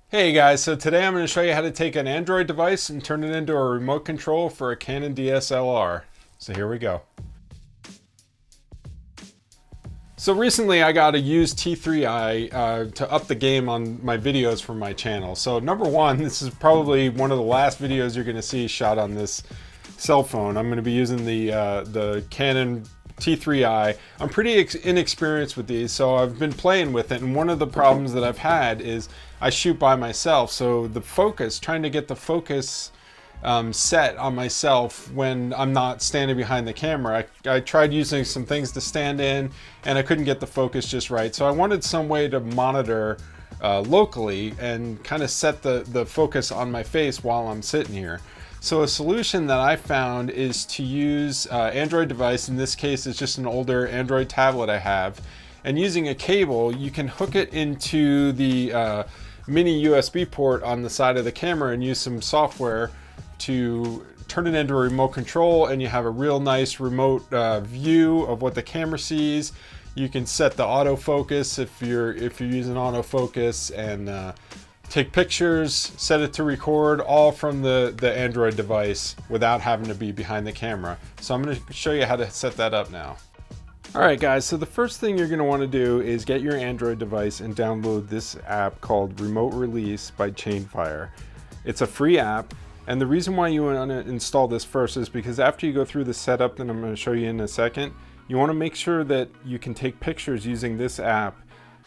Hey guys, so today I'm going to show you how to take an Android device and turn it into a remote control for a Canon DSLR. So here we go. So recently I got a used T3i to up the game on my videos for my channel. So number one, this is probably one of the last videos you're going to see shot on this cell phone. I'm going to be using the Canon T3i. I'm pretty inexperienced with these, so I've been playing with it, and one of the problems that I've had is I shoot by myself, so the focus, trying to get the focus set on myself when I'm not standing behind the camera. I tried using some things to stand in, and I couldn't get the focus just right, so I wanted some way to monitor locally and kind of set the focus on my face while I'm sitting here. So a solution that I found is to use Android device. In this case, it's just an older Android tablet I have. And using a cable, you can hook it into the mini USB port on the side of the camera and use some software to turn it into a remote control, and you have a real nice remote view of what the camera sees. You can set the autofocus if you're using autofocus, and take pictures, set it to record, all from the Android device without having to be behind the camera. So I'm going to show you how to set that up now. Alright guys, so the first thing you're going to want to do is get your Android device and download this app called Remote Release by Chainfire. It's a free app, and the reason why you want to install this first is because after you go through the setup that I'm going to show you in a second, you want to make sure that you can take pictures using this app,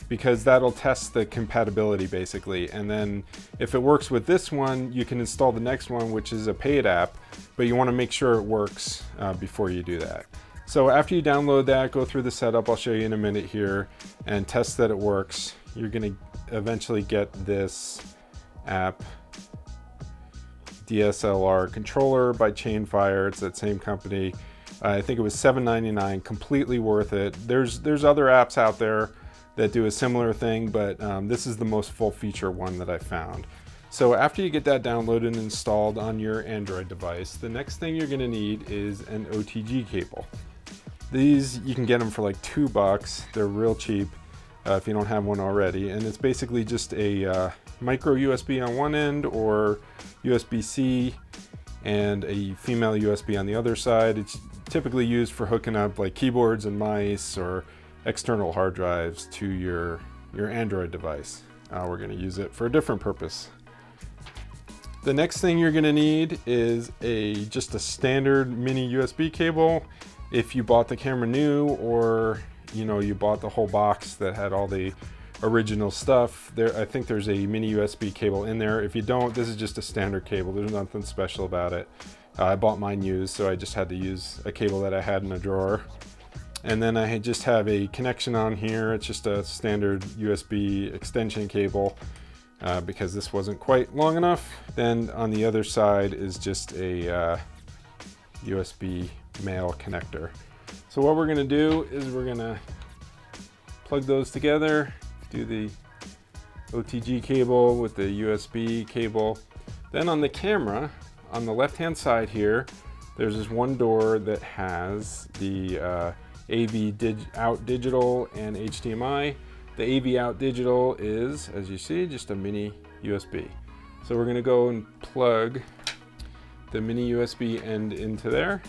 because that'll test the compatibility basically. And then if it works with this one, you can install the next one, which is a paid app, but you want to make sure it works before you do that. So after you download that, go through the setup, I'll show you in a minute here, and test that it works. You're going to eventually get this app, DSLR Controller by Chainfire. It's that same company. I think it was $7.99, completely worth it. There's other apps out there that do a similar thing, but this is the most full feature one that I found. So after you get that downloaded and installed on your Android device, the next thing you're going to need is an OTG cable. These, you can get them for like $2. They're real cheap if you don't have one already, and it's basically just a micro USB on one end, or USB-C and a female USB on the other side. It's typically used for hooking up like keyboards and mice or external hard drives to your Android device. We're going to use it for a different purpose. The next thing you're going to need is just a standard mini USB cable. If you bought the camera new, or you bought the whole box that had all the original stuff, I think there's a mini USB cable in there. If you don't, this is just a standard cable. There's nothing special about it. I bought mine used, so I just had to use a cable that I had in a drawer. And then I just have a connection on here. It's just a standard USB extension cable because this wasn't quite long enough. Then on the other side is just a USB male connector. So what we're going to do is we're going to plug those together, do the OTG cable with the USB cable. Then on the camera, on the left hand side here, there's this one door that has the AV out digital and HDMI. The AV out digital is, as you see, just a mini USB. So we're going to go and plug the mini USB end into there,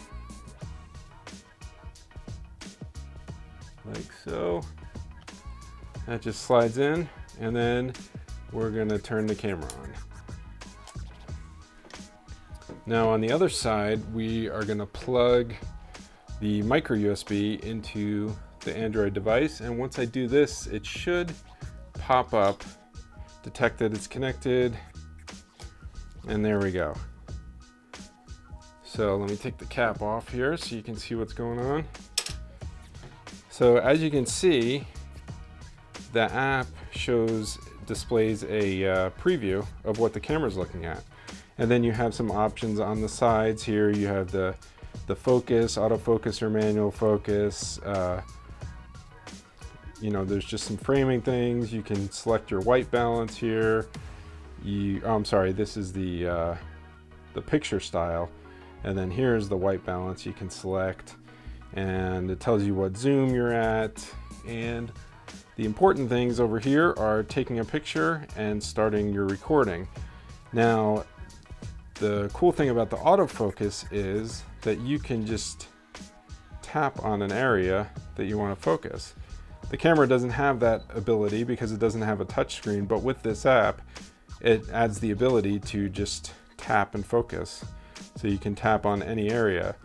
like so. That just slides in, and then we're going to turn the camera on. Now on the other side, we are going to plug the micro USB into the Android device, and once I do this, it should pop up, detect that it's connected, and there we go. So let me take the cap off here so you can see what's going on. So as you can see, the app displays a preview of what the camera's looking at, and then you have some options on the sides here. You have the focus, autofocus or manual focus. There's just some framing things. You can select your white balance here. I'm sorry, this is the picture style, and then here's the white balance you can select, and it tells you what zoom you're at, and The important things over here are taking a picture and starting your recording. Now, the cool thing about the autofocus is that you can just tap on an area that you want to focus. The camera doesn't have that ability because it doesn't have a touch screen, but with this app, it adds the ability to just tap and focus. So you can tap on any area.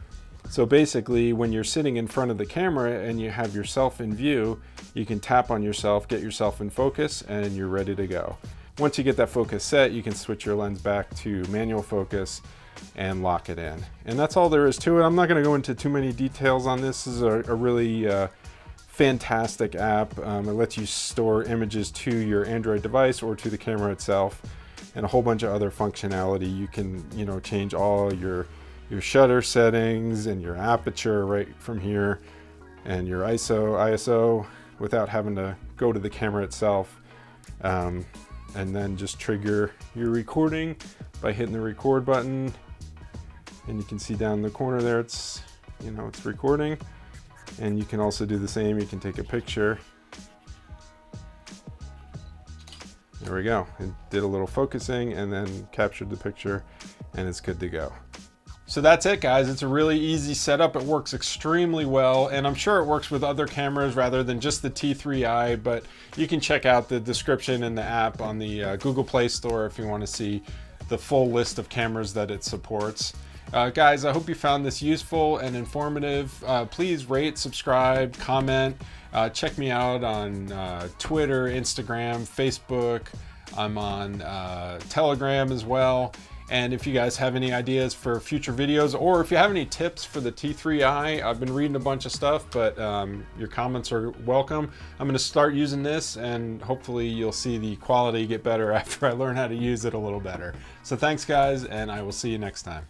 So basically, when you're sitting in front of the camera and you have yourself in view, you can tap on yourself, get yourself in focus, and you're ready to go. Once you get that focus set, you can switch your lens back to manual focus and lock it in. And that's all there is to it. I'm not going to go into too many details on this. This is a really fantastic app. It lets you store images to your Android device or to the camera itself, and a whole bunch of other functionality. You can, change all your shutter settings and your aperture right from here, and your ISO without having to go to the camera itself. And then just trigger your recording by hitting the record button, and you can see down in the corner there it's recording. And you can also do the same. You can take a picture. There we go. It did a little focusing and then captured the picture, and it's good to go. So that's it, guys. It's a really easy setup. It works extremely well, and I'm sure it works with other cameras rather than just the T3i, but you can check out the description in the app on the Google Play Store if you want to see the full list of cameras that it supports. Guys, I hope you found this useful and informative. Please rate, subscribe, comment. Check me out on Twitter, Instagram, Facebook. I'm on Telegram as well. And if you guys have any ideas for future videos, or if you have any tips for the T3i, I've been reading a bunch of stuff, but your comments are welcome. I'm going to start using this, and hopefully you'll see the quality get better after I learn how to use it a little better. So thanks, guys, and I will see you next time.